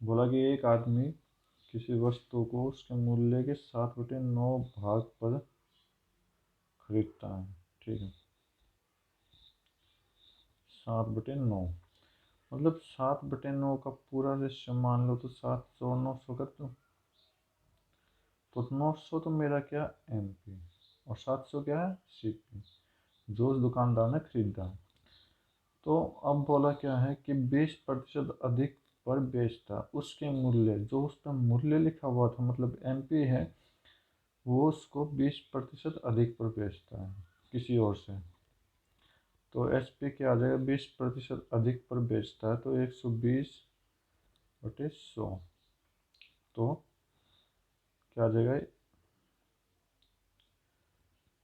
बोला कि एक आदमी किसी वस्तु को उसके मूल्य के 7/9 भाग पर खरीदता है। ठीक है, 7/9 मतलब 7/9 का पूरा रेशियो मान लो तो 700 और 900 कर दो। तो 900 तो मेरा क्या एम पी और 700 क्या है सी पी, जो उस दुकानदार ने खरीदा है। तो अब बोला क्या है कि 20% अधिक पर बेचता, उसके मूल्य जो उस पर मूल्य लिखा हुआ था मतलब एम पी है, वो उसको 20% अधिक पर बेचता है किसी और से। तो एस पी क्या आ जाएगा, 20% अधिक पर बेचता है तो 120/100, तो क्या आ जाएगा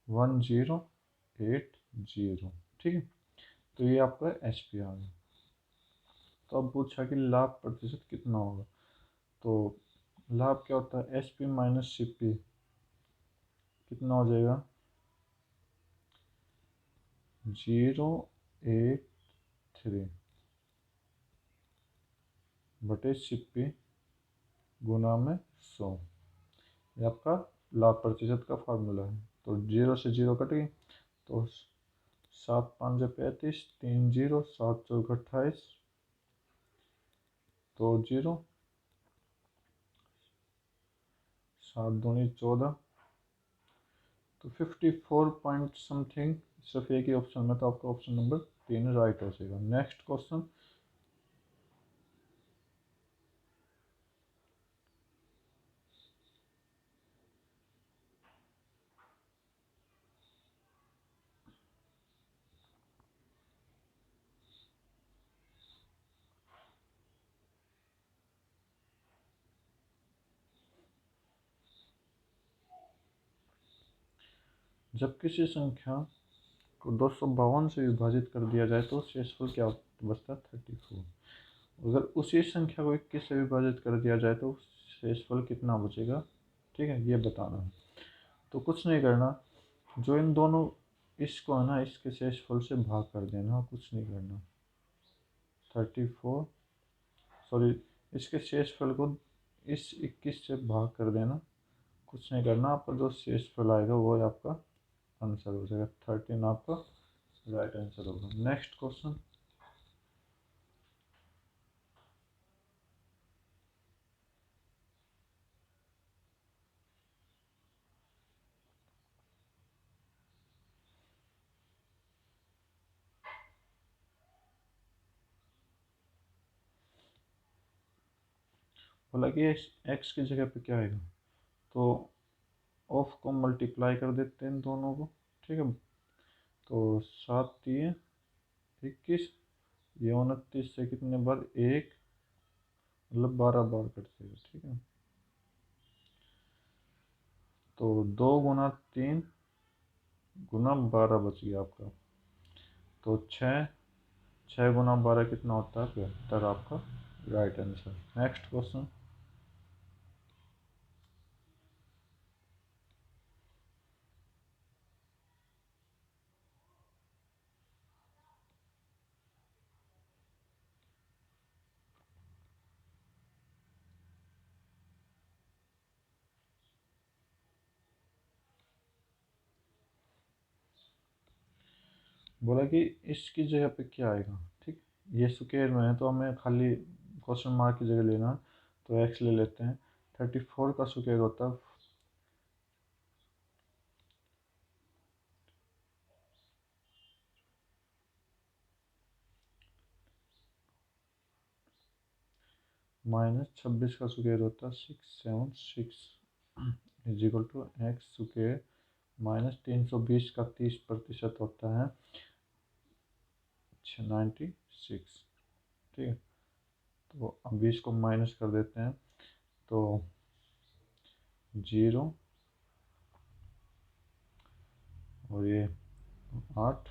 1080। ठीक है, तो ये आपका एच पी आ गया। तो अब पूछा कि लाभ प्रतिशत कितना होगा। तो लाभ क्या होता है, H P minus C P, कितना हो जाएगा 083/सी पी गुना में 100। ये आपका लाभ प्रतिशत का फार्मूला है। तो 0 से 0 कट गई, तो 7×5 = 35, 3 0, 7×4 = 28, 2 0, 7×2 = 14, तो 54 पॉइंट समथिंग। सिर्फ एक ही ऑप्शन में, तो आपका ऑप्शन नंबर 3 राइट हो जाएगा। नेक्स्ट क्वेश्चन, जब किसी संख्या को 252 से विभाजित कर दिया जाए तो शेषफल क्या बचता है 34। अगर उसी संख्या को 21 से विभाजित कर दिया जाए तो शेषफल कितना बचेगा। ठीक है, ये बताना है। तो कुछ नहीं करना, जो इन दोनों इसको है ना इसके शेषफल से भाग कर देना, कुछ नहीं करना। 34 सॉरी, इसके शेषफल को इस 21 से भाग कर देना, कुछ नहीं करना। आपका जो शेषफल आएगा वो आपका आंसर हो जाएगा। 13 आपका राइट आंसर होगा। नेक्स्ट क्वेश्चन, बोला कि एक्स की जगह पे क्या आएगा, तो ऑफ को मल्टीप्लाई कर देते हैं दोनों को। ठीक है, तो 7×3 = 21, ये 29 से कितने बार एक, मतलब 12 बार कट जाएगा। ठीक है, तो 2×3 × 12 बच गया आपका। तो 6×12 कितना होता है 72, आपका राइट आंसर। नेक्स्ट क्वेश्चन, बोला कि इसकी जगह पे क्या आएगा। ठीक, ये स्क्वायर में है तो हमें खाली क्वेश्चन मार्क की जगह लेना, तो एक्स ले लेते हैं। 34 का स्क्वायर होता है -26 का स्क्वायर होता है 676 = x² -320 का 30% होता है 96। ठीक है, तो अब 20 को माइनस कर देते हैं, तो 0 और ये 8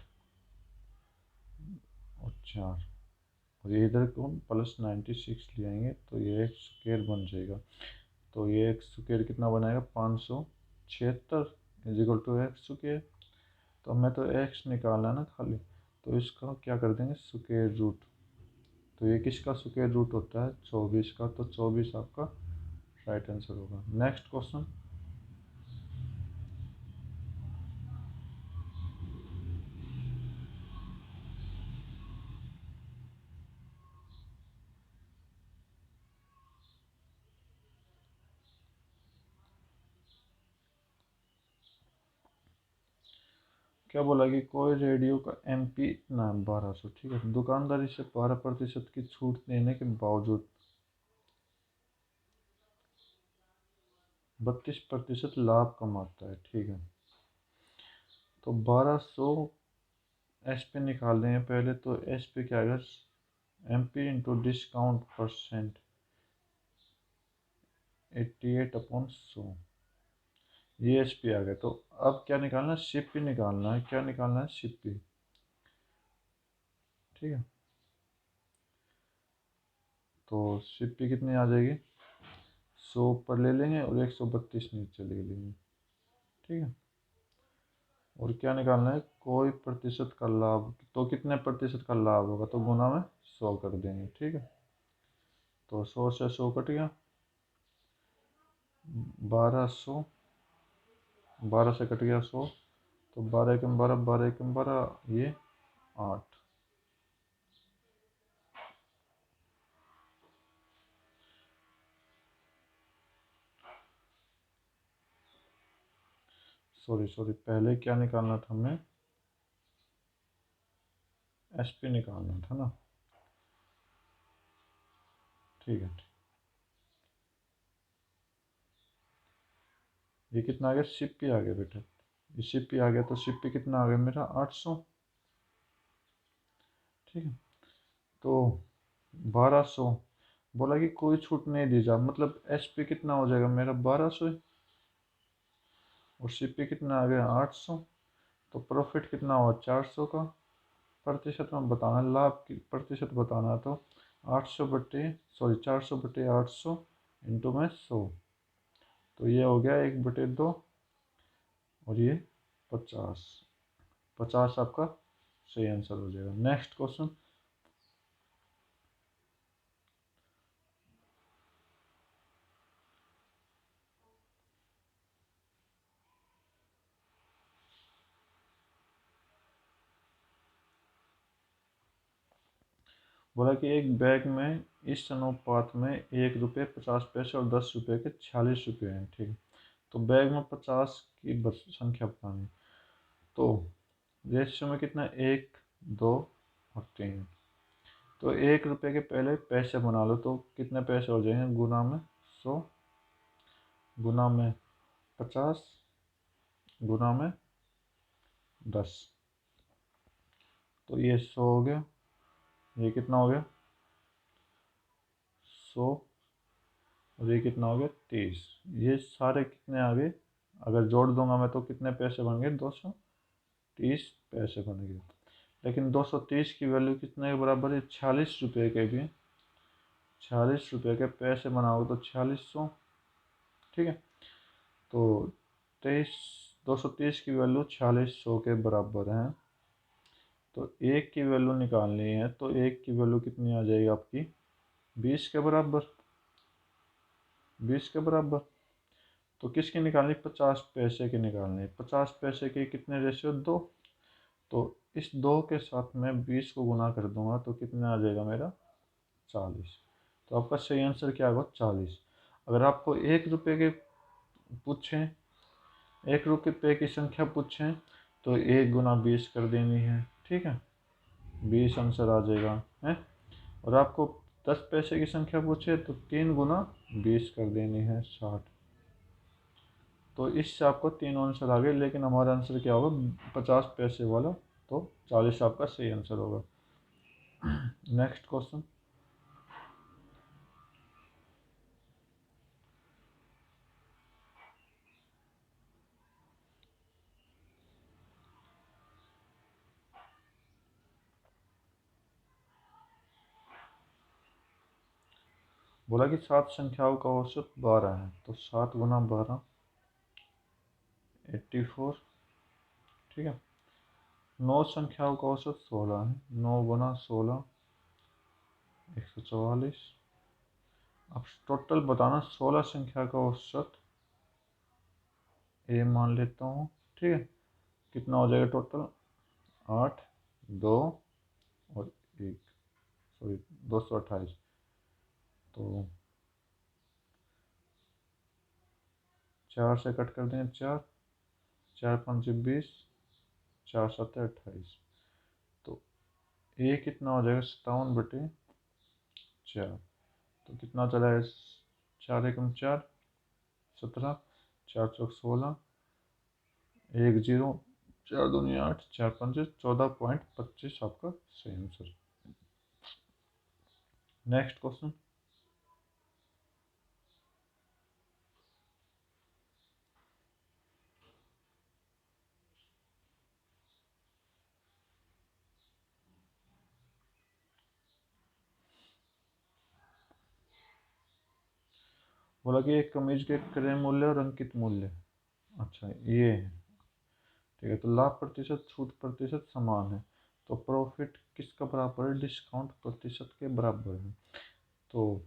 और 4, और ये इधर को हम +96 ले आएंगे तो ये एक स्क्वायर बन जाएगा। तो ये एक स्क्वायर कितना बनाएगा 576 = x²। तो हमें तो x निकालना है ना खाली, तो इसका क्या कर देंगे स्क्वायर रूट। तो ये किसका स्क्वायर रूट होता है? 24 का। तो 24 आपका राइट आंसर होगा। नेक्स्ट क्वेश्चन, क्या बोला कि कोई रेडियो का एमपी इतना है 1200, ठीक है। दुकानदार इसे 12% की छूट देने के बावजूद 32% लाभ कमाता है, ठीक है। तो 1200 एस पे निकाल रहे हैं पहले। तो एस पे क्या आएगा? M P into discount percent 88/100, ये एस पी आ गया। तो अब क्या निकालना है? शिप पी निकालना है। क्या निकालना है? शिप पी, ठीक है। तो शिप पी कितनी आ जाएगी? 100 ऊपर ले लेंगे और 132 नीचे ले लेंगे, ठीक है। और क्या निकालना है? कोई प्रतिशत का लाभ। तो कितने प्रतिशत का लाभ होगा? तो गुना में 100 कर देंगे, ठीक है। तो 100 से 100 कट गया, 1200, 12 से कट गया 100। तो 12 एकम 12, 12 एकम 12, ये 8। सॉरी सॉरी, पहले क्या निकालना था हमें? एस पी निकालना था ना, ठीक है। ये कितना आ गया? शिप पी आ गया बेटा। ये शिप पी आ गया, तो शिप पी कितना आ गया मेरा? 800, ठीक है। तो 1200 बोला कि कोई छूट नहीं दी जा, मतलब एस पी कितना हो जाएगा मेरा? 1200, और शिप पी कितना आ गया? 800। तो प्रॉफिट कितना हुआ? 400 का। प्रतिशत में बताना, लाभ की प्रतिशत बताना। तो 800 बटे, सॉरी 400 बटे 800 इंटू में 100। तो ये हो गया 1/2, और ये 50। 50 आपका सही आंसर हो जाएगा। नेक्स्ट क्वेश्चन, बोला कि एक बैग में इस अनुपात में 1 रुपये 50 पैसे और 10 रुपये के 46 रुपये हैं, ठीक है। तो बैग में 50 की बस संख्या बतानी। तो रेशियो में कितना? 1, 2 और 3। तो 1 रुपये के पहले पैसे बना लो। तो कितने पैसे हो जाएंगे? गुना में 100, गुना में 50, गुना में 10। तो ये 100 हो गया। ये कितना हो गया? 100। और ये कितना हो गया? 30। ये सारे कितने आ गए? अगर जोड़ दूंगा मैं तो कितने पैसे बन गए? 230 पैसे बन गए। लेकिन 230 की वैल्यू कितने के बराबर है? 46 रुपये के भी। 46 रुपये के पैसे बनाओगे तो 4600, ठीक है। तो 230 की वैल्यू 4600 के बराबर है। तो एक की वैल्यू निकालनी है। तो एक की वैल्यू कितनी आ जाएगी आपकी? 20 के बराबर। 20 के बराबर। तो किसकी निकालनी? 50 पैसे की निकालनी। 50 पैसे की कितने रेशियो? 2। तो इस 2 के साथ मैं 20 को गुना कर दूंगा तो कितना आ जाएगा मेरा? 40। तो आपका सही आंसर क्या होगा? 40। अगर आपको 1 रुपये के पूछें, 1 रुपये की संख्या पूछें, तो 1 गुना 20 कर देनी है, ठीक है। 20 आंसर आ जाएगा है। और आपको 10 पैसे की संख्या पूछे तो 3 गुना 20 कर देनी है, 60। तो इससे आपको 3 आंसर आ गए। लेकिन हमारा आंसर क्या होगा? 50 पैसे वाला। तो 40 आपका सही आंसर होगा। नेक्स्ट क्वेश्चन, बोला कि 7 संख्याओं का औसत 12 है। तो 7 गुना 12 84, ठीक है। 9 संख्याओं का औसत 16 है। 9 गुना 16 144। अब टोटल बताना 16 संख्या का औसत ए मान लेता हूँ, ठीक है। कितना हो जाएगा टोटल? 8, 2 और 1, सॉरी 228। तो 4 से कट कर दें, 4, 4 5 20, 4 7 28। तो ए कितना हो जाएगा? 57/4। तो कितना चला है? 4 एकम 4, 17, 4 चौक 16, 1 0, 4 दूनी 8, 4 5 14.25 आपका सही आंसर। Next question. बोला कि एक कमीज के क्रय मूल्य और अंकित मूल्य, अच्छा ये है, ठीक है। तो लाभ प्रतिशत छूट प्रतिशत समान है, तो प्रॉफिट किसका बराबर है? डिस्काउंट प्रतिशत के बराबर है। तो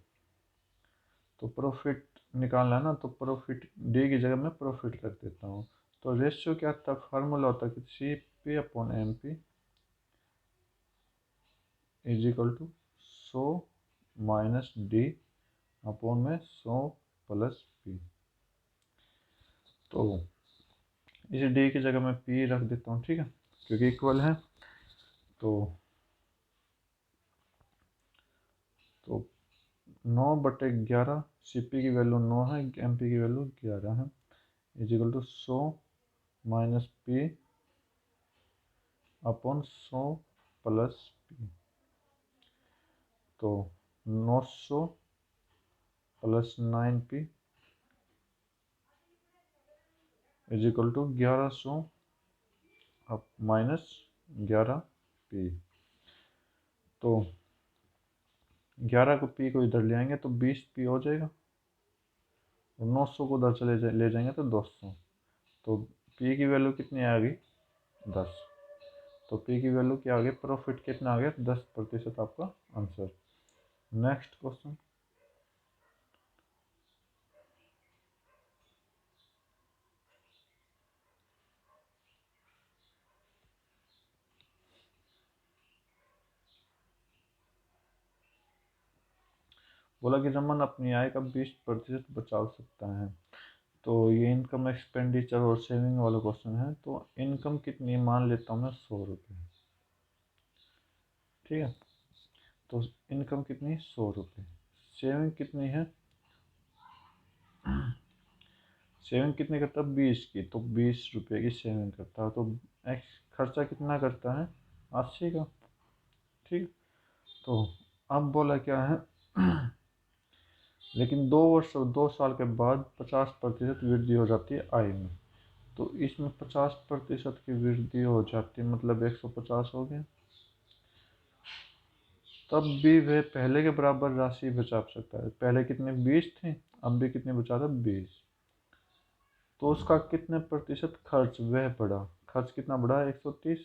प्रॉफिट निकालना है ना, तो प्रॉफिट डी की जगह मैं प्रॉफिट रख देता हूँ। तो रेशियो क्या था? फार्मूला होता है कि C P upon M P is equal to 100 minus D upon में 100 प्लस पी। तो इस डी की जगह मैं पी रख देता हूँ, ठीक है, क्योंकि इक्वल है। तो 9/11, सी पी की वैल्यू 9 है, एम पी की वैल्यू 11 है, is equal to 100 minus P upon 100 plus P. तो 900 plus 9p is equal to 1100 अब माइनस 11p। तो 11 को p को इधर ले आएंगे तो 20p हो जाएगा, और 900 को उधर चले ले जाएंगे तो 200। तो p की वैल्यू कितनी आ गई? 10। तो p की वैल्यू क्या आ गई? प्रॉफिट कितना आ गया? 10% आपका आंसर। Next question. बोला कि रमन अपनी आय का 20% बचा सकता है। तो ये इनकम एक्सपेंडिचर और सेविंग वाला क्वेश्चन है। तो इनकम कितनी मान लेता हूँ मैं? 100 रुपये, ठीक है। तो इनकम कितनी? 100 रुपये। सेविंग कितनी है? सेविंग कितनी करता है? 20 की। तो 20 रुपये की सेविंग करता है। तो एक्स खर्चा कितना करता है? 80 का, ठीक। तो अब बोला क्या है? लेकिन 2 वर्ष और 2 साल के बाद 50% वृद्धि हो जाती है आय में। तो इसमें 50% की वृद्धि हो जाती है, मतलब 150 हो गया। तब भी वह पहले के बराबर राशि बचा सकता है। पहले कितने? 20 थे, अब भी कितने बचा था? 20। तो उसका कितने प्रतिशत खर्च वह बढ़ा? खर्च कितना बढ़ा? 130।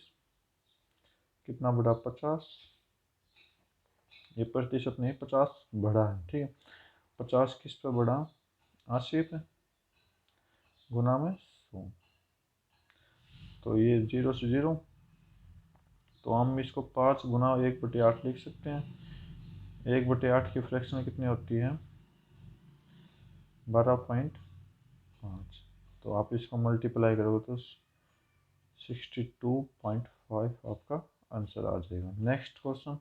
कितना बढ़ा? 50। ये प्रतिशत नहीं, 50 बढ़ा है, ठीक है। 50 किस पे बढ़ा? 80 पे, गुना में 100। तो ये 0 से 0, तो हम इसको 5 गुना 1/8 लिख सकते हैं। 1/8 की फ्रैक्शन कितनी होती है? 12.5। तो आप इसको मल्टीप्लाई करोगे तो 62.5 आपका आंसर आ जाएगा। Next question.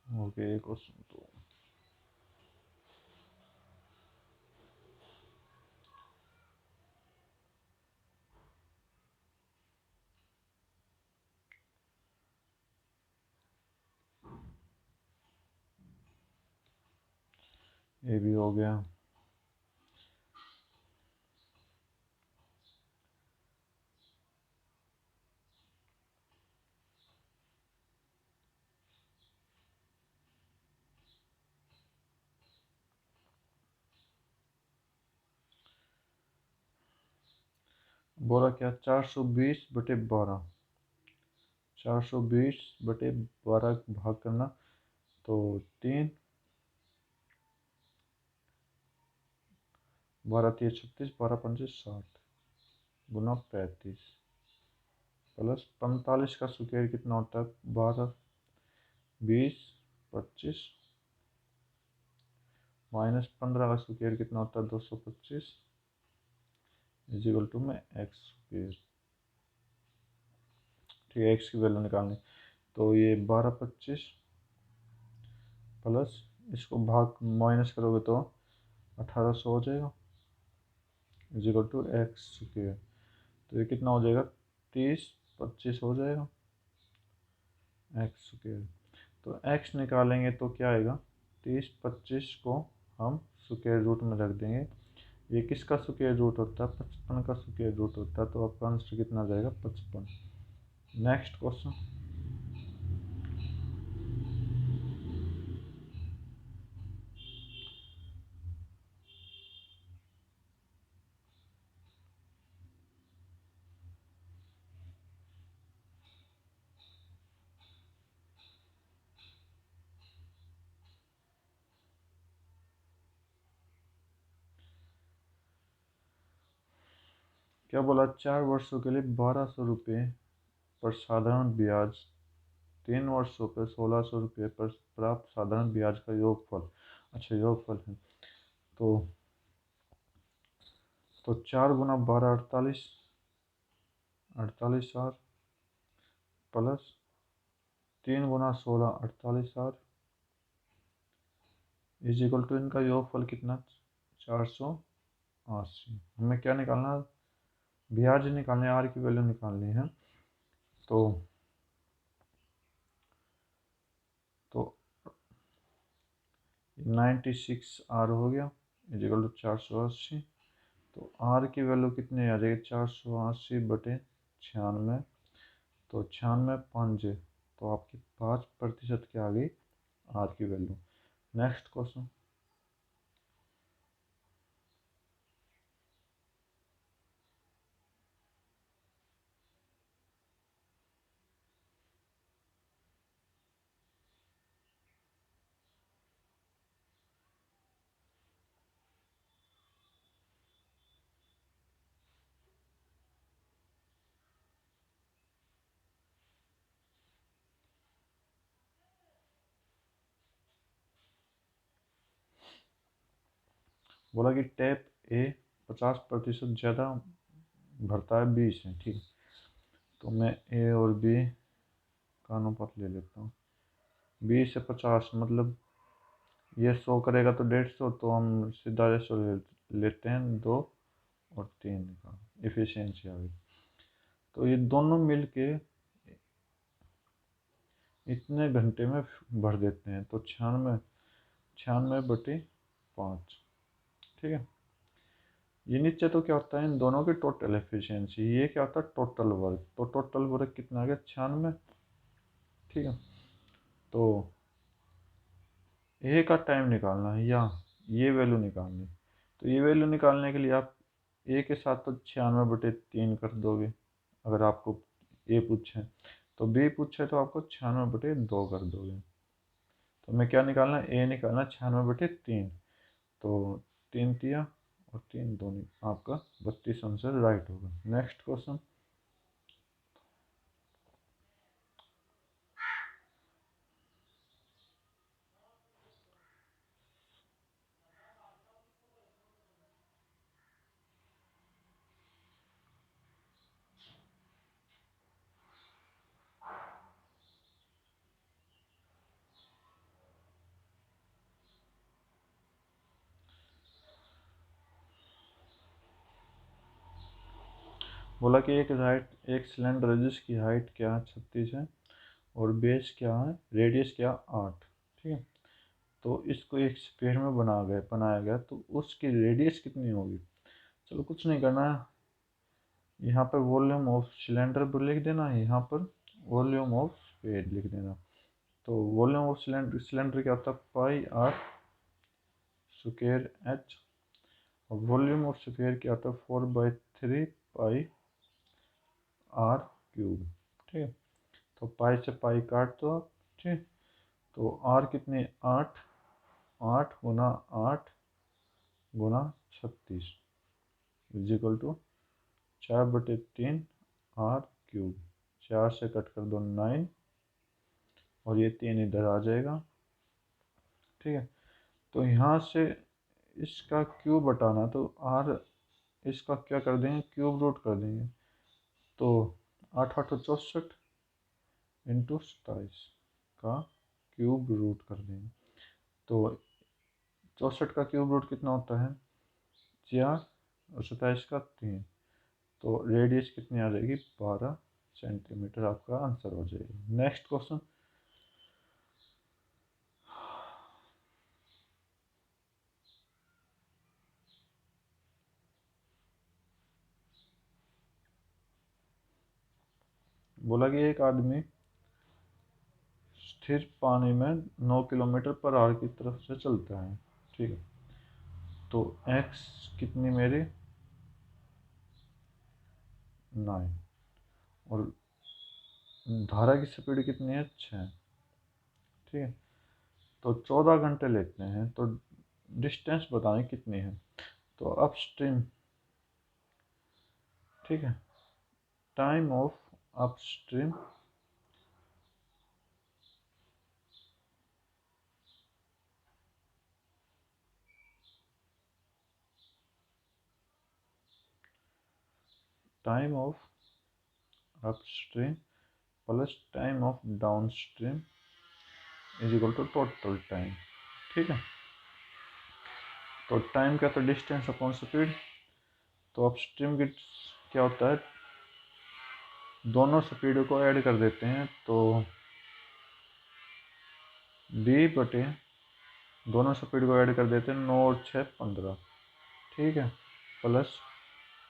ओके, क्वेश्चन तो ये भी हो गया। बोला क्या, 420/12, 420/12 भाग करना, तो 3, 12×3 = 36, 12×5 = 60, गुना 35 प्लस 45 का स्क्वायर कितना होता है, 12, 20, 25 माइनस 15 का स्क्वायर कितना होता है, 225 इजिकल टू में एक्स स्क्वायर। ठीक है, एक्स की वैल्यू निकालनी, तो ये 1225 प्लस इसको भाग माइनस करोगे तो 1800 हो जाएगा इजिकल टू एक्स स्क्वायर। तो ये कितना हो जाएगा, 30/25 हो जाएगा एक्स स्क्वायर। तो एक्स निकालेंगे तो क्या आएगा, 30/25 को हम स्क्वायर रूट में रख देंगे। ये किसका स्क्वायर रूट होता है, 55 का स्क्वायर रूट होता है, तो आपका आंसर कितना आ जाएगा, 55। Next question. क्या बोला, 4 वर्षों के लिए 1200 रुपये पर साधारण ब्याज, 3 वर्षों पर 1600 रुपये पर प्राप्त साधारण ब्याज का योगफल। अच्छा, योगफल है, तो 4 × 12 48, 48,000 प्लस 3 × 16 48,000 इज इक्वल टू इनका योगफल कितना, 480। हमें क्या निकालना, ब्याज निकालने, आर की वैल्यू निकालनी है। तो 96 आर हो गया इजिकल टू 480। तो आर की वैल्यू कितनी आ जाएगी, 480/96, तो 96 5, तो आपकी 5% की आ गई आर की वैल्यू। Next question. बोला कि टैप ए 50% ज़्यादा भरता है बी से। ठीक, तो मैं ए और बी का अनुपात ले लेता हूँ। 20 से 50 मतलब ये 100 करेगा तो 150, तो हम सीधा रेशो लेते हैं 2 और 3 का, इफिशियंसी आ गई। तो ये दोनों मिलके इतने घंटे में भर देते हैं, तो 96/5। ठीक है, ये नीचे तो क्या होता है, इन दोनों की टोटल एफिशिएंसी, ये क्या होता है, टोटल वर्क। तो टोटल वर्क कितना आ गया, 96। ठीक है, तो ए का टाइम निकालना है या ये वैल्यू निकालनी है। तो ये वैल्यू निकालने के लिए आप ए के साथ तो 96/3 कर दोगे अगर आपको ए पूछे, तो बी पूछे तो आपको 96/2 कर दोगे। तो हमें क्या निकालना है, ए निकालना 96/3, तो 3 तिया और 3 2, आपका 32 आंसर राइट होगा। Next question. बोला कि एक सिलेंडर है जिसकी हाइट क्या है, 36 है, और बेस क्या है, रेडियस क्या, 8। ठीक है, तो इसको एक स्फीयर में बनाया गया, तो उसकी रेडियस कितनी होगी। चलो कुछ नहीं करना है, यहाँ पर वॉल्यूम ऑफ सिलेंडर पर लिख देना है, यहाँ पर वॉल्यूम ऑफ स्फीयर लिख देना। तो वॉल्यूम ऑफ सिलेंडर क्या होता है, πr² h, और वॉल्यूम ऑफ स्फीयर क्या होता है, 4/3 π आर क्यूब। ठीक है, तो पाई से पाई काट दो आप। ठीक, तो आर कितनी, 8, 8 गुना 8 गुना 36 is equal to 4/3 R cube. 4 से कट कर दो 9 और ये 3 इधर आ जाएगा। ठीक है, तो यहाँ से इसका क्यूब हटाना, तो आर इसका क्या कर देंगे, क्यूब रूट कर देंगे। तो 8 8 64 इंटू 27 का क्यूब रूट कर देंगे। तो 64 का क्यूब रूट कितना होता है, 4 और 27 का 3। तो रेडियस कितनी आ जाएगी, 12 सेंटीमीटर आपका आंसर हो जाएगा। नेक्स्ट क्वेश्चन, बोला कि एक आदमी स्थिर पानी में 9 किलोमीटर पर आवर की तरफ से चलता है। ठीक है, तो x कितनी मेरी 9 और धारा की स्पीड कितनी है 6। ठीक है, तो 14 घंटे लेते हैं, तो डिस्टेंस बताएं कितनी है। तो अपस्ट्रीम, ठीक है, time of upstream time of upstream plus time of downstream is equal to total time. ठीक है, तो टाइम क्या, तो डिस्टेंस अपॉन स्पीड। तो अपस्ट्रीम की क्या होता है, दोनों स्पीड को ऐड कर देते हैं, तो डी बटे दोनों स्पीड को ऐड कर देते हैं, 9 और 6 15। ठीक है, प्लस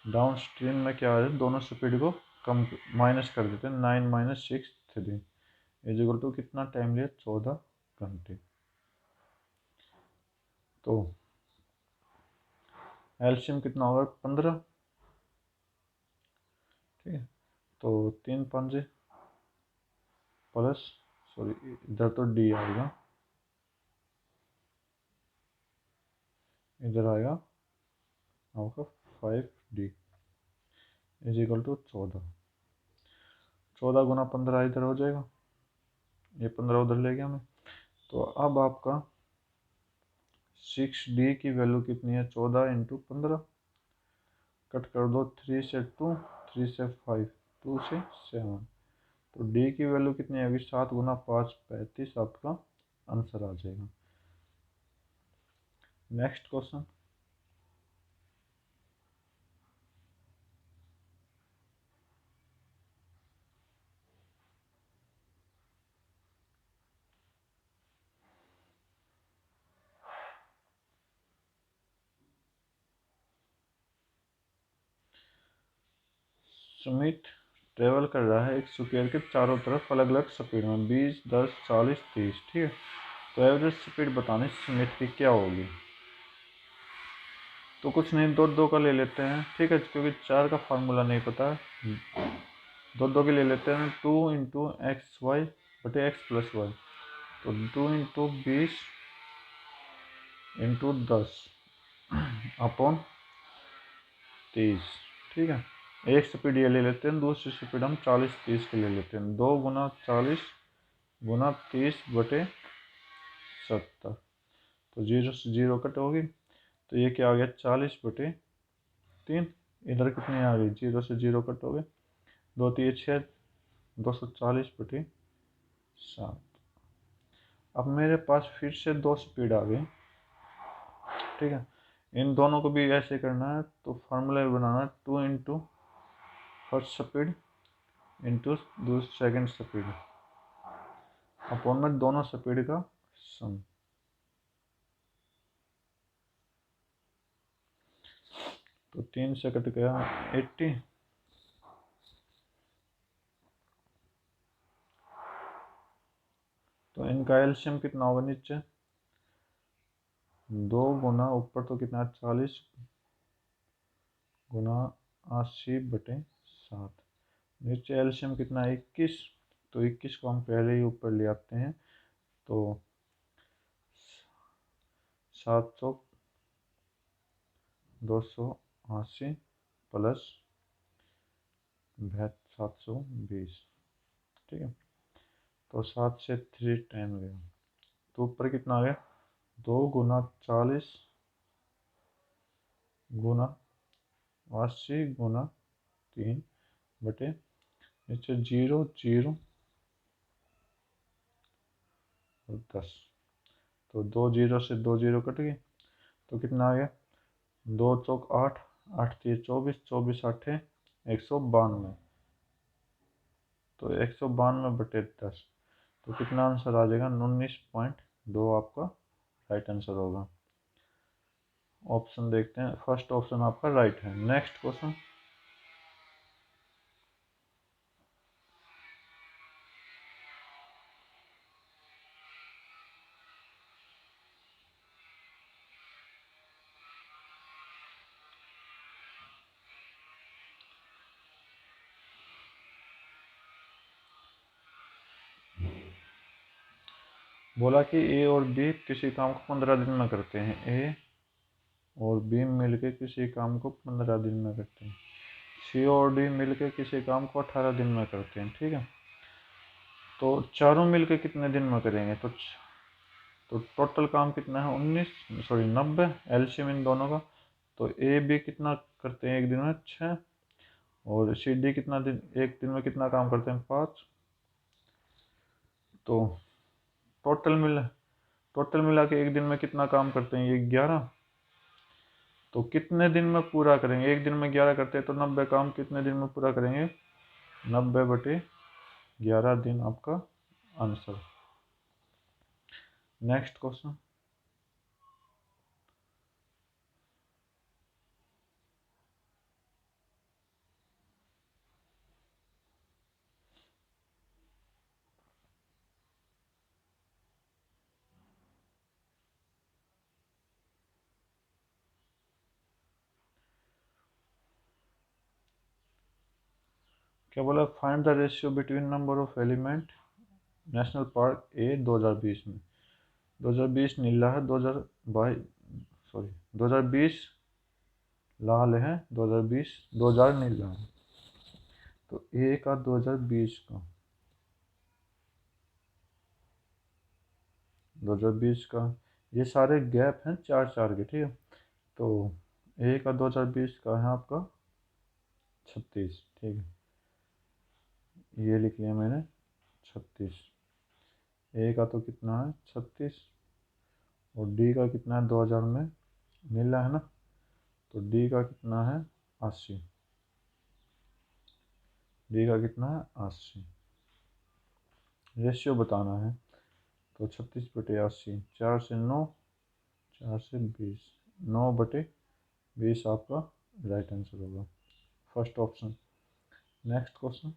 डाउन स्ट्रीम में क्या है, दोनों स्पीड को कम माइनस कर देते हैं, 9 माइनस 6 3 इज इक्वल टू कितना टाइम लिया, 14 घंटे। तो एलसीएम कितना होगा, 15। ठीक है, तो 3 पंजे प्लस, सॉरी इधर तो डी आएगा, इधर आएगा आपका 5D इज इक्वल टू 14। 14 गुना 15 इधर हो जाएगा, ये 15 उधर ले गया मैं। तो अब आपका 6D की वैल्यू कितनी है, 14 इंटू 15, कट कर दो 3 से 2, 3 से 5, 2 से 7। तो D की वैल्यू कितनी आएगी, 7 गुना 5 35 आपका आंसर आ जाएगा। नेक्स्ट क्वेश्चन, सुमित ट्रेवल कर रहा है एक स्क्वायर के चारों तरफ अलग अलग स्पीड में, 20 10 40 30। ठीक है, तो एवरेज स्पीड बताने सुमित की क्या होगी। तो कुछ नहीं, दो दो का ले लेते हैं। ठीक है, क्योंकि 4 का फार्मूला नहीं पता, दो दो के ले लेते हैं। 2 इंटू एक्स वाई बटे एक्स प्लस वाई, तो 2 इंटू 20 इंटू 10 अपॉन 30। ठीक है, एक स्पीड ये ले लेते हैं, दूसरी स्पीड हम 40 30 के ले लेते हैं। 2 गुना 40 गुना 30 बटे 70, तो 0 से 0 कट होगी, तो ये क्या आ गया, 40 बटे 3। इधर कितनी आ गई, 0 से 0 कट हो गए, 2 3 6, 240 बटे 7। अब मेरे पास फिर से दो स्पीड आ गई। ठीक है, इन दोनों को भी ऐसे करना है, तो फार्मूला बनाना है, 2 into first speed into second speed upon में दोनों स्पीड का सम। तो 3 से कट गया 80, तो इनका एलसीएम कितना होगा, नीचे 2 गुना ऊपर तो कितना 40 गुना 80 बटे 7, नीचे एलसीएम कितना है 21, तो 21 को हम पहले ही ऊपर ले आते हैं। तो 700 280 प्लस 720, ठीक है। तो 7 से 3 टाइम गया, तो ऊपर कितना आ गया 2 × 40 गुना 80 गुना 3 बटे नीचे 0 0 और 10। तो 2 0 से 2 0 कट गए, तो कितना आ गया 2 चौक 8, 8 3 24, 24 8 192। तो 192 बटे 10, तो कितना आंसर आ जाएगा 19.2 आपका राइट आंसर होगा। ऑप्शन देखते हैं, फर्स्ट ऑप्शन आपका राइट है। नेक्स्ट क्वेश्चन, बोला कि ए और बी किसी काम को 15 दिन में करते हैं। ए और बी मिलके किसी काम को 15 दिन में करते हैं। सी और डी मिलके किसी काम को 18 दिन में करते हैं, ठीक है। तो चारों मिलके कितने दिन में करेंगे, तो टोटल काम कितना है 90 एलसीएम इन दोनों का। तो ए बी कितना करते हैं एक दिन में 6, और सी डी कितना दिन एक दिन में कितना काम करते हैं 5। तो टोटल मिला के एक दिन में कितना काम करते हैं ये 11। तो कितने दिन में पूरा करेंगे, एक दिन में 11 करते हैं तो 90 काम कितने दिन में पूरा करेंगे 90 बटे 11 दिन आपका आंसर। नेक्स्ट क्वेश्चन, क्या बोला, find the ratio between number of element national park A 2020 में। 2020 नीला है, 2022 सॉरी 2020 लाल है, 2020 2000 नीला है। तो ए का 2020 का 2020 का ये सारे गैप हैं 4 4 के, ठीक है। तो ए का 2020 का है आपका 36, ठीक है, ये लिख लिया मैंने 36। ए का तो कितना है 36, और डी का कितना है 2000 में नीला है ना, तो डी का कितना है 80। डी का कितना है 80, रेशियो बताना है। तो 36 बटे 80, 4 से 9, 4 से 20, 9 बटे 20 आपका राइट आंसर होगा, फर्स्ट ऑप्शन। नेक्स्ट क्वेश्चन,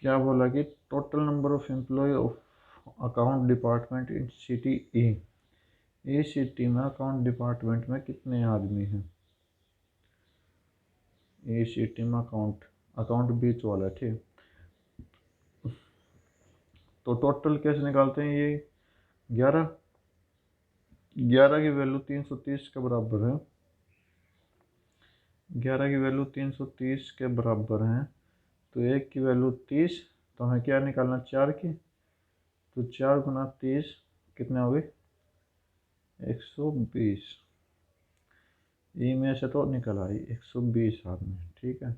क्या बोला कि total number of employ of account department in city A city में अकाउंट डिपार्टमेंट में कितने आदमी हैं। ए सिटी में अकाउंट बीच वाला, ठीक। तो टोटल कैसे निकालते हैं, ये 11 11 की वैल्यू 330 के बराबर है। 11 की वैल्यू 330 के बराबर है, तो एक की वैल्यू 30, तो हमें क्या निकालना 4 की। तो 4 गुना 30 कितने हो गए 120। ई में से तो निकल आई 120 आदमी, ठीक है।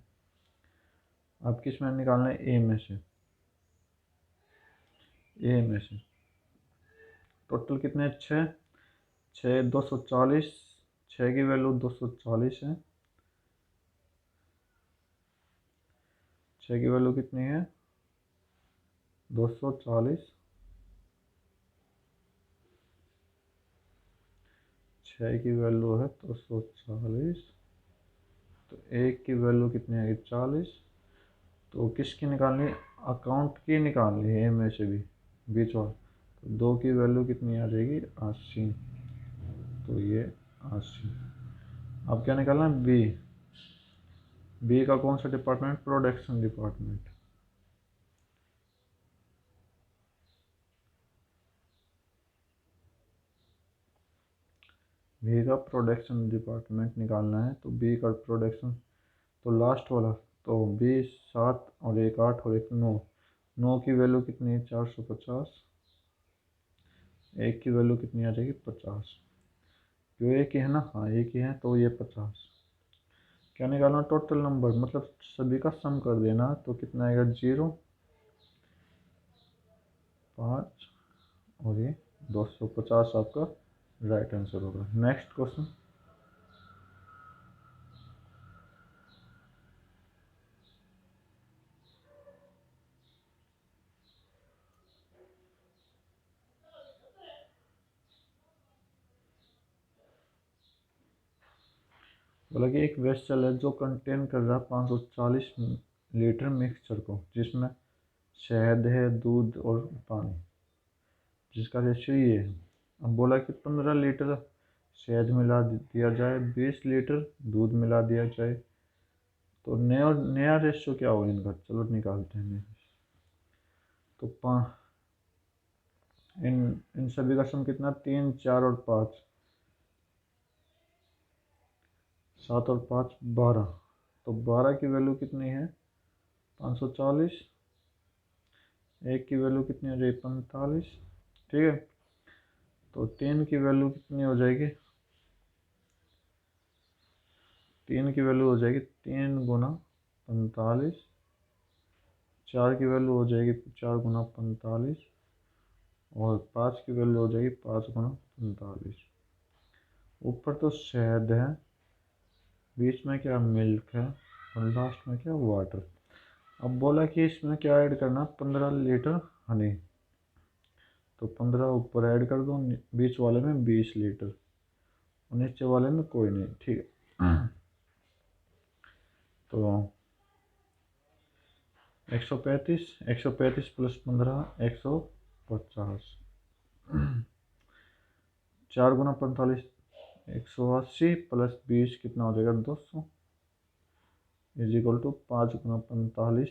अब किस में निकालना है, ए में से। ए में से टोटल कितने 6 6 240, 6 की वैल्यू 240 है। 6 की वैल्यू कितनी है 240, 6 की वैल्यू है 240, तो एक की वैल्यू कितनी आएगी 40। तो किसकी निकालनी, अकाउंट की निकालनी है, ए में से भी बीच वाला। तो 2 की वैल्यू कितनी आ जाएगी 80। तो ये 80। अब क्या निकालना है, बी। बी का कौन सा डिपार्टमेंट, प्रोडक्शन डिपार्टमेंट। बी का प्रोडक्शन डिपार्टमेंट निकालना है। तो बी का प्रोडक्शन, तो लास्ट वाला, तो 20 7 और 1 8 और 1 9। 9 की वैल्यू कितनी है 450। एक की वैल्यू कितनी आ जाएगी 50। जो एक ही है ना, हाँ एक ही है, तो ये 50। क्या निकालना, टोटल नंबर, मतलब सभी का सम कर देना। तो कितना आएगा 0 5 और ये 250 आपका राइट आंसर होगा। Next question. बोला कि एक वेसल है जो कंटेन कर रहा है 540 लीटर मिक्सचर को, जिसमें शहद है, दूध और पानी, जिसका रेशियो ये है। अब बोला कि 15 लीटर शहद मिला दिया जाए, 20 लीटर दूध मिला दिया जाए, तो नया नया रेशियो क्या होगा इनका, चलो निकालते हैं। तो इन इन सभी का सम कितना, 3 4 और 5, 7 और 5 12। तो 12 की वैल्यू कितनी है 540। एक की वैल्यू कितनी हो जाएगी 45। ठीक है। तो 3 की वैल्यू कितनी हो जाएगी, 3 की वैल्यू हो जाएगी 3 गुना 45। 4 की वैल्यू हो जाएगी 4 गुना 45। और 5 की वैल्यू हो जाएगी 5 गुना 45। ऊपर तो शहद है, बीच में क्या मिल्क है, और लास्ट में क्या वाटर। अब बोला कि इसमें क्या ऐड करना, 15 लीटर हनी। तो 15 ऊपर ऐड कर दो, बीच वाले में 20 लीटर और नीचे वाले में कोई नहीं। ठीक है। तो 135 प्लस 15 150। 4 गुना 45 180 प्लस 20 कितना हो जाएगा 200 इज इक्वल टू 5 गुना 45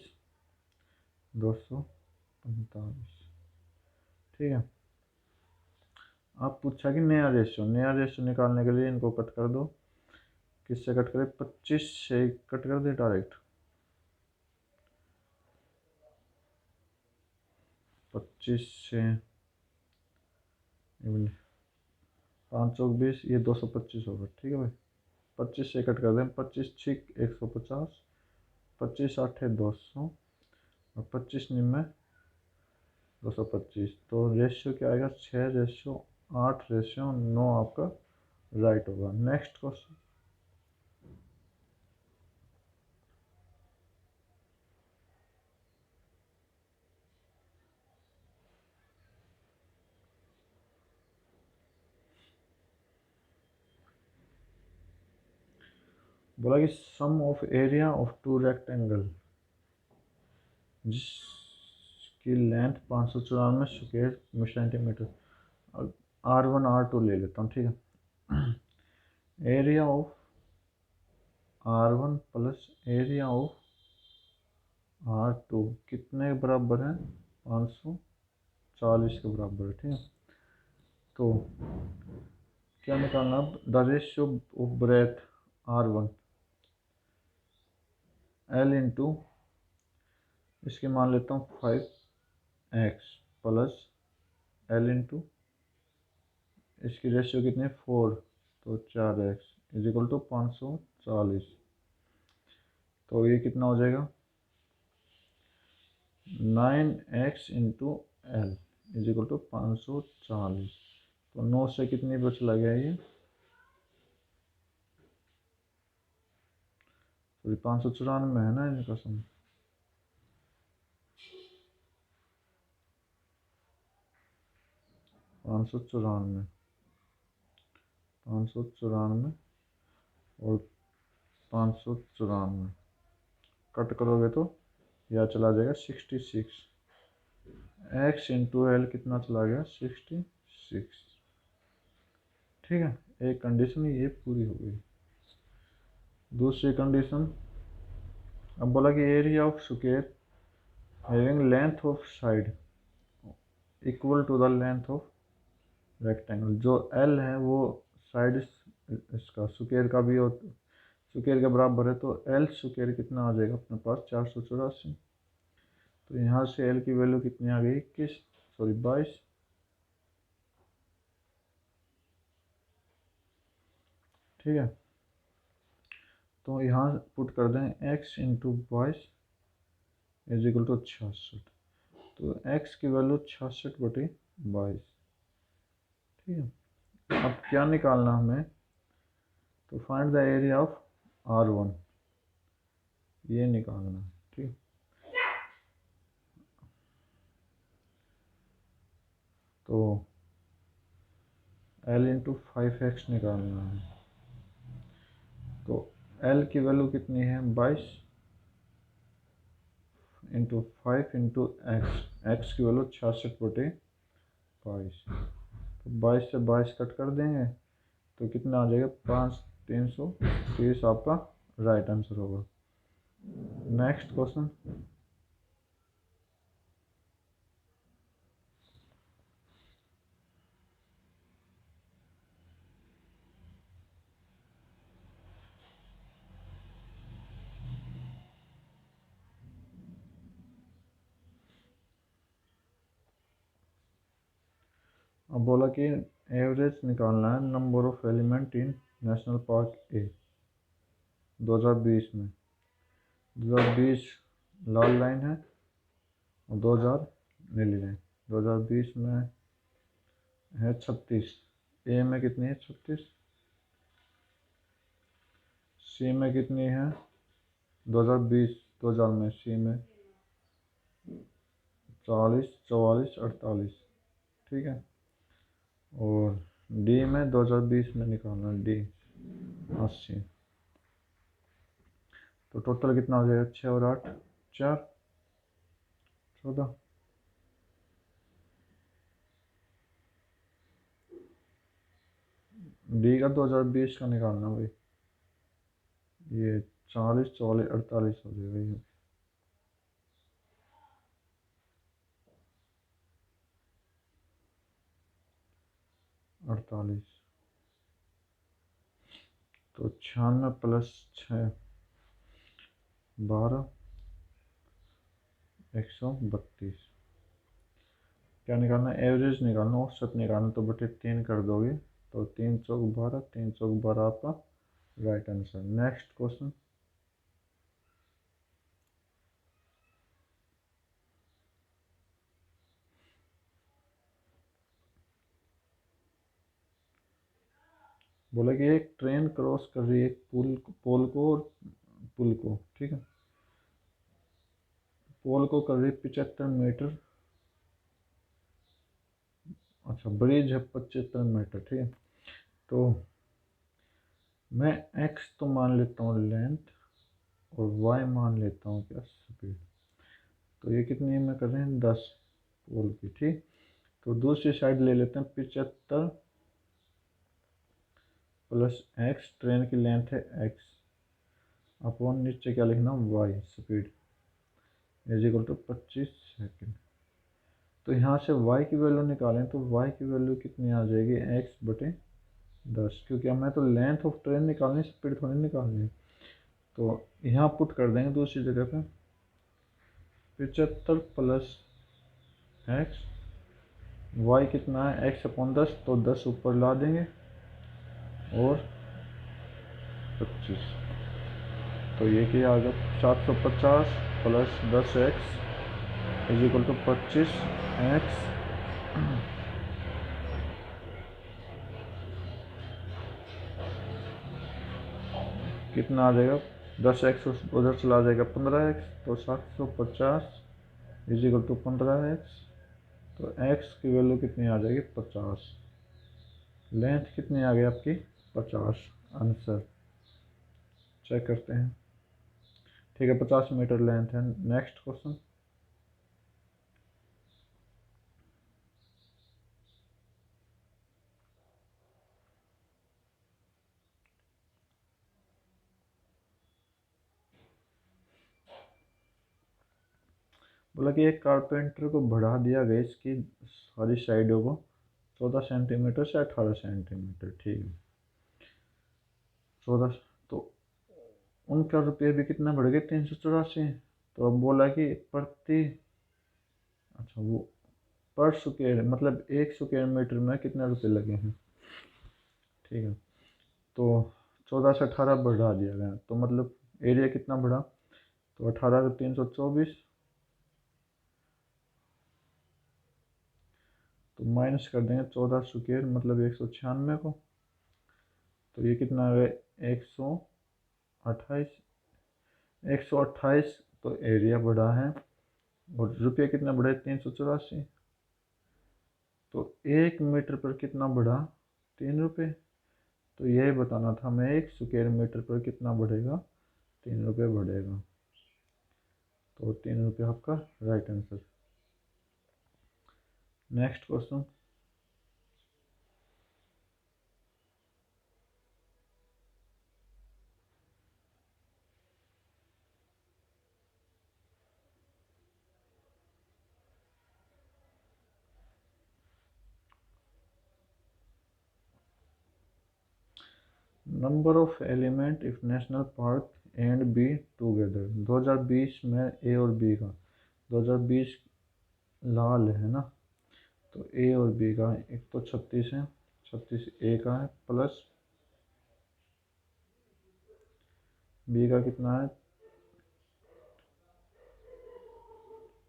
245। ठीक है। आप पूछा कि नया रेशियो, नया रेशियो निकालने के लिए इनको कट कर दो। किससे कट करें, 25 से कट कर दे डायरेक्ट। 25 से 5 चौक 20, ये 225 होगा। ठीक है भाई, 25 से कट कर दें, 25 छिक 150, 25 आठे 200 और 25 निम्न 225। तो रेशियो क्या आएगा 6:8:9 आपका राइट होगा। Next question. बोला कि सम ऑफ एरिया ऑफ 2 रेक्टेंगल जिसकी length 594 square centimetre. R1 R2 ले लेता हूँ। ठीक है। Area of R1 plus area of R2 कितने के बराबर है, 540 के बराबर है। ठीक है। तो क्या निकालना, the ratio of breadth R1 L into, इसके मान लेता हूँ 5x प्लस L इंटू, इसकी रेशियो कितनी है 4, तो 4x इज इक्वल टू 540। तो ये कितना हो जाएगा 9x into L is equal to 540। तो 9 से कितनी पर चला गया ये, तो 594 है ना इनका सम। 594 594 और 594, कट करोगे तो यह चला जाएगा 66। एक्स इंटू एल कितना चला गया 66। ठीक है, एक कंडीशन ये पूरी हो गई। दूसरी कंडीशन, अब बोला कि area of square having length of side equal to the length of rectangle. जो एल है वो साइड इसका स्क्वायर का भी और स्क्वायर के बराबर है, तो एल स्क्वायर कितना आ जाएगा अपने पास 484। तो यहाँ से एल की वैल्यू कितनी आ गई 22। ठीक है, तो यहाँ पुट कर दें x into 22 is equal to 66। तो x की वैल्यू 66/22। ठीक है, अब क्या निकालना हमें, तो find the area of R1, ये निकालना है। ठीक, तो L इंटू 5x निकालना है। तो L की वैल्यू कितनी है 22 इंटू 5 इंटू एक्स की वैल्यू 66/22। तो 22 से 22 कट कर देंगे तो कितना आ जाएगा 5 330 आपका राइट आंसर होगा। नेक्स्ट क्वेश्चन, अब बोला कि एवरेज निकालना है number of element in national park A 2020 में। 2020 लाल लाइन है और 2000 नीली लाइन। 2020 में है 36, ए में कितनी है 36, सी में कितनी है 2020 2000 में, सी में 40 44 48। ठीक है, और डी में 2020 में निकालना डी 80। तो टोटल कितना हो जाएगा 6 और 8 4 14। डी का 2020 का निकालना भाई, ये 40 44 48 हो जाएगा ये। अड़तालीस, तो 96 प्लस 6 12 132। क्या निकालना है एवरेज निकालना, औसत निकालना, तो बटे 3 कर दोगे तो 3 चौक 12, 3 चौक 12 आपका राइट आंसर। नेक्स्ट क्वेश्चन, बोला कि एक ट्रेन क्रॉस कर रही है एक पोल को और पुल को। ठीक है, पोल को कर रही है 75 मीटर, अच्छा ब्रिज है 75 मीटर। ठीक है, तो मैं x तो मान लेता हूँ लेंथ और y मान लेता हूँ क्या स्पीड। तो ये कितनी में कर रहे हैं 10 पोल की। ठीक, तो दूसरी साइड ले लेते हैं 75 प्लस x, ट्रेन की लेंथ है x अपॉन नीचे क्या लिखना y speed is equal to 25 second. तो यहाँ से y की वैल्यू निकालें तो y की वैल्यू कितनी आ जाएगी x/10, क्योंकि हमें तो लेंथ ऑफ ट्रेन निकालनी, स्पीड थोड़ी निकालनी है। तो यहाँ पुट कर देंगे दूसरी जगह पे 75 प्लस एक्स, वाई कितना है x/10, तो 10 ऊपर ला देंगे और 25। तो ये क्या आ गया 750 plus 10x is equal to 25x कितना आ जाएगा 10x उधर चला जाएगा 15x, तो 750 इज इक्वल टू 15x। तो x की वैल्यू कितनी आ जाएगी 50, लेंथ कितनी आ गई आपकी 50 आंसर। चेक करते हैं। ठीक है, 50 मीटर लेंथ है। Next question. बोला कि एक कारपेंटर को बढ़ा दिया गया इसकी सारी साइडों को 14 सेंटीमीटर से 18 सेंटीमीटर। ठीक है, 14। तो उनका रुपये भी कितना बढ़ गया, 384। तो अब बोला कि प्रति, अच्छा वो पर स्क्वायर मतलब 1 स्क्वायर मीटर में कितने रुपए लगे हैं। ठीक है, तो 14 से 18 बढ़ा दिया गया, तो मतलब एरिया कितना बढ़ा, तो 18 का 324, तो माइनस कर देंगे 14 स्क्वायर मतलब 196 को, तो ये कितना आ गया 128। 128, तो एरिया बढ़ा है और रुपये कितना बढ़े 384। तो 1 मीटर पर कितना बढ़ा, 3 रुपये। तो यही बताना था हमें 1 स्क्वायर मीटर पर कितना बढ़ेगा, 3 रुपये बढ़ेगा। तो 3 रुपये आपका right answer. Next question. Number of element if national park and B together. 2020 में ए और बी का, 2020 लाल है ना, तो ए और बी का एक तो 36 है, 36 ए का है, प्लस बी का कितना है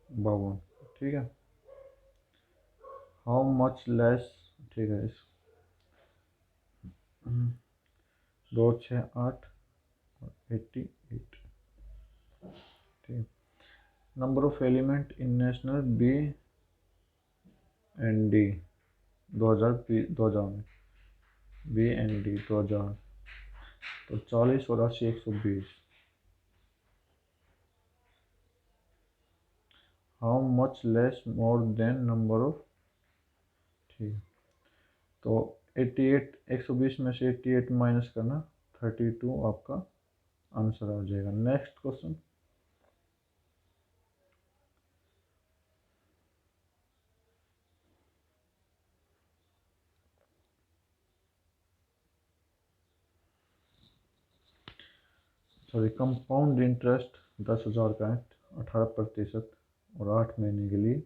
52। ठीक है, हाउ मच लेस। ठीक है, इस 2 6 8 और 88। ठीक, number of element in national B and D 2000 में, बी एंड डी 2000, तो 40 और 80 120। How much less more than number of. ठीक, तो 88, 120 में से 88 माइनस करना, 32 आपका आंसर आ जाएगा। Next question. Sorry, compound interest 10,000 का है, 18% और 8 महीने के लिए,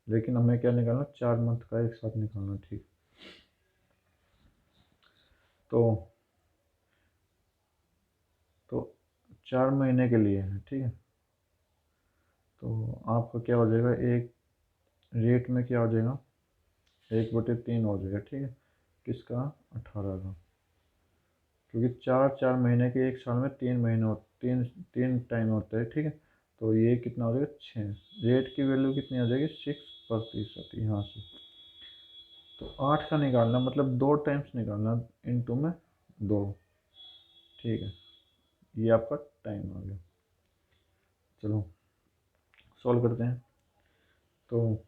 लेकिन हमें क्या निकालना, 4 मंथ का एक साथ निकालना। ठीक, तो 4 महीने के लिए है। ठीक है, तो आपका क्या हो जाएगा, एक रेट में क्या हो जाएगा, 1/3 हो जाएगा। ठीक है, किसका, 18 का, क्योंकि 4 4 महीने के एक साल में 3 महीने होते, तीन तीन टाइम होते हैं। ठीक है, तो ये कितना हो जाएगा 6। रेट की वैल्यू कितनी आ जाएगी 6% यहाँ से। तो 8 का निकालना मतलब 2 टाइम्स निकालना, इनटू में 2। ठीक है, ये आपका टाइम आ गया। चलो सॉल्व करते हैं। तो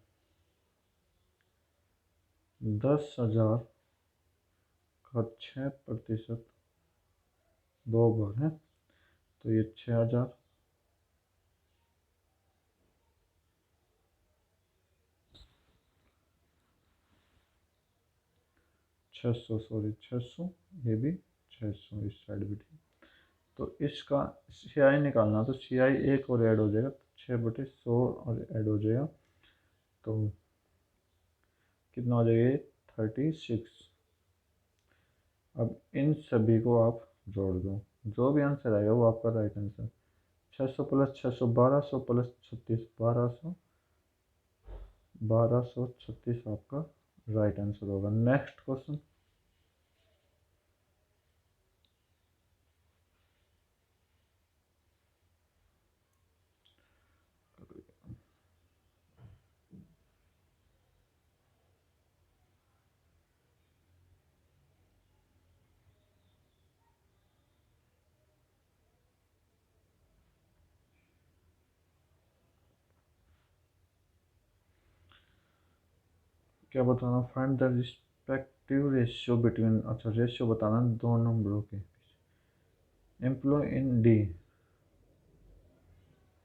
10,000 का 6% 2 बार है, तो ये 6,000, 600, सॉरी 600, ये भी 600, इस साइड भी। ठीक, तो इसका सी आई निकालना, तो सी आई एक और ऐड हो जाएगा, 6/100 और ऐड हो जाएगा, तो कितना हो जाएगा 36। अब इन सभी को आप जोड़ दो, जो भी आंसर आएगा वो आपका राइट आंसर। 600 प्लस 600 1200 प्लस 36 1200, 1236 आपका राइट आंसर होगा। Next question. क्या बताना, find the respective ratio between, अच्छा रेशियो बताना दो नंबरों के। Employee in D,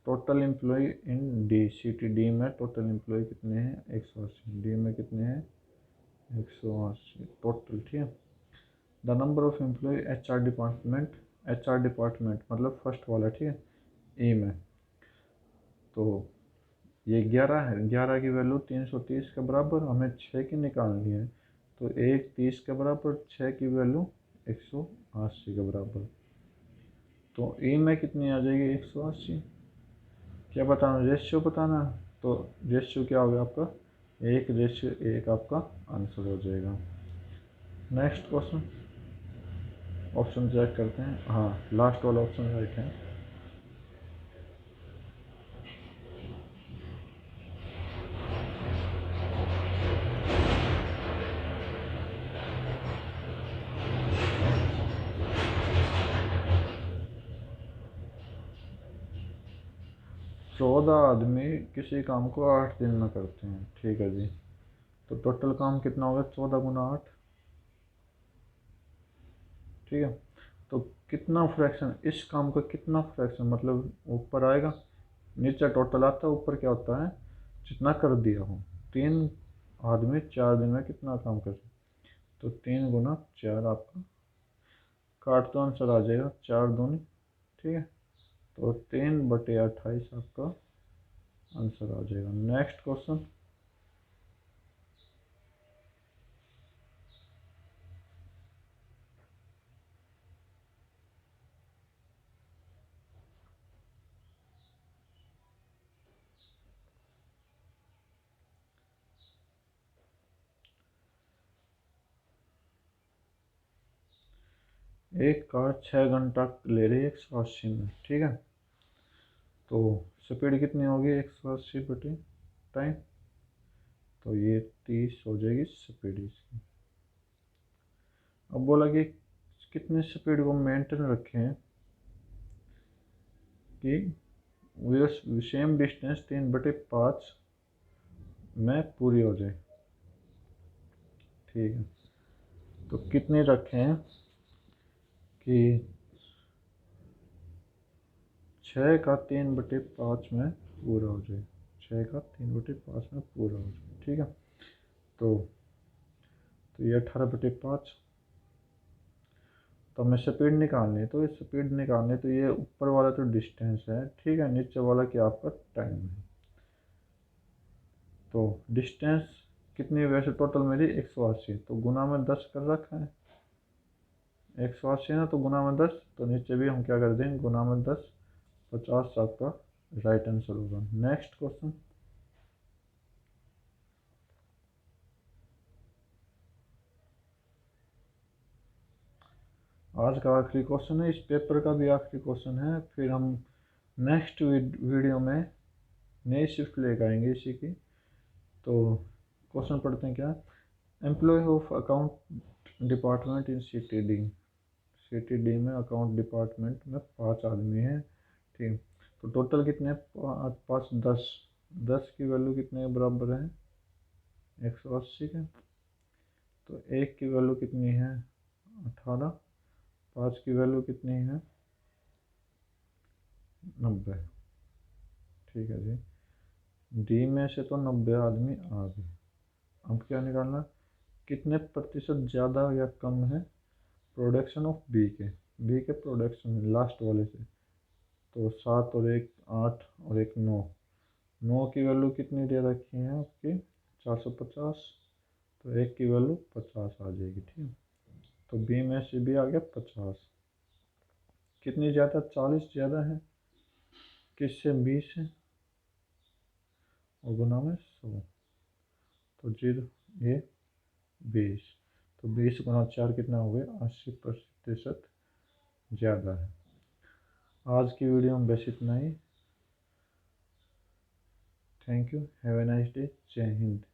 total employee in D, C T D में टोटल एम्प्लॉय कितने हैं 180, डी में कितने हैं 180 टोटल, ठीक है। The number of employ H R department, H R department मतलब फर्स्ट वाला, ठीक है, ई में। तो ये 11 है, 11 की वैल्यू 330 के बराबर, हमें 6 की निकालनी है। तो 1 30 के बराबर, 6 की वैल्यू 180 के बराबर। तो ई में कितनी आ जाएगी 180। क्या बताना, रेशियो बताना। तो रेशियो क्या होगा आपका 1:1 आपका आंसर हो जाएगा। नेक्स्ट क्वेश्चन, ऑप्शन चेक करते हैं। हाँ, लास्ट वाला ऑप्शन राइट है। चौदह आदमी किसी काम को 8 दिन में करते हैं, ठीक है जी। तो टोटल काम कितना होगा 14 × 8, ठीक है। तो कितना फ्रैक्शन, इस काम का कितना फ्रैक्शन, मतलब ऊपर आएगा, नीचे टोटल आता है, ऊपर क्या होता है जितना कर दिया हो। 3 आदमी 4 दिन में कितना काम कर, तो 3 × 4 आपका, काट तो आंसर आ जाएगा 4 दूनी, ठीक है। तो 3/28 आपका आंसर आ जाएगा। नेक्स्ट क्वेश्चन, एक कार 6 घंटा ले रही है 180 में, ठीक है। तो स्पीड कितनी होगी 180/टाइम, तो ये 30 हो जाएगी स्पीड इसकी। अब बोला कि कितने स्पीड को मेंटेन रखें कि वो सेम डिस्टेंस 3/5 में पूरी हो जाए, ठीक है। तो कितनी रखें कि 6 का 3/5 में पूरा हो जाए, 6 का 3/5 में पूरा हो जाए, ठीक है। तो ये 18/5। तो हमें स्पीड निकालनी है, तो ये स्पीड निकालनी है, तो ये ऊपर वाला तो डिस्टेंस है, ठीक है, नीचे वाला क्या आपका टाइम है। तो डिस्टेंस कितनी, वैसे टोटल मेरी 180, तो गुना में 10 कर रखा है, 180 ना, तो गुना में 10, तो नीचे भी हम क्या कर देंगे गुना में 10, 50 आपका राइट आंसर होगा। नेक्स्ट क्वेश्चन, आज का आखिरी क्वेश्चन है, इस पेपर का भी आखिरी क्वेश्चन है, फिर हम नेक्स्ट वीडियो में नई शिफ्ट लेकर आएंगे इसी की। तो क्वेश्चन पढ़ते हैं क्या, employ of account department in CTD, CTD में अकाउंट डिपार्टमेंट में 5 आदमी हैं, ठीक। तो टोटल कितने, 5 10, 10 की वैल्यू कितने के बराबर है 180 के। तो 1 की वैल्यू कितनी है 18, 5 की वैल्यू कितनी है 90, ठीक है जी। डी में से तो 90 आदमी आ गए। अब क्या निकालना, कितने प्रतिशत ज़्यादा या कम है प्रोडक्शन ऑफ बी के प्रोडक्शन लास्ट वाले से। तो 7 और 1 8 और 1 9, 9 की वैल्यू कितनी दे रखी है आपकी 450, तो 1 की वैल्यू 50 आ जाएगी, ठीक है। तो बी में से भी आ गया 50, कितनी ज़्यादा 40 ज़्यादा है किससे 20 है, और गुना में 100, तो 0 ये 20, तो 20 × 4 कितना हो गया 80% ज़्यादा है। आज की वीडियो में बस इतना ही। Thank you, have a nice day, जय हिंद।